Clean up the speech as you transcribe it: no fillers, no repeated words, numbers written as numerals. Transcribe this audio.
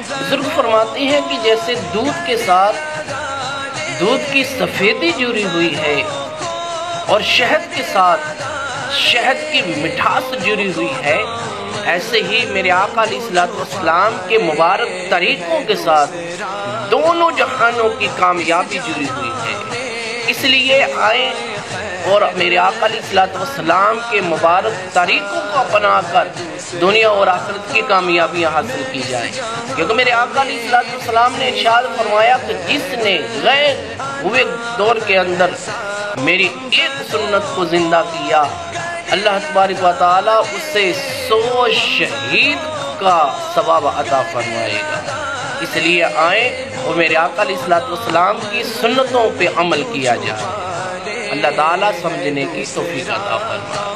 بزرگ فرماتے ہیں کہ جیسے دودھ کے ساتھ دودھ کی سفیدی جڑی ہوئی ہے اور شہد کے ساتھ شہد کی مٹھاس جڑی ہوئی ہے، ایسے ہی میرے آقا علیہ السلام کے مبارک طریقوں کے ساتھ دونوں جہانوں کی کامیابی جڑی ہوئی ہے۔ اس لیے آئیں اور میرے آقا علیہ السلام کے مبارک طریقوں کو اپنا کر دنیا اور آخرت کی کامیابیاں حاصل کی جائیں، کیونکہ میرے آقا علیہ السلام نے ارشاد فرمایا کہ جس نے غیر ہوئے دور کے اندر میری ایک سنت کو زندہ کیا، اللہ تبارک و تعالیٰ اسے 100 شہید کا ثواب عطا فرمائے گا۔ اس لیے آئیں اور میرے آقا علیہ السلام کی سنتوں پہ عمل کیا جائے۔ اللہ تعالیٰ سمجھنے کی توفیق عطا فرمائے۔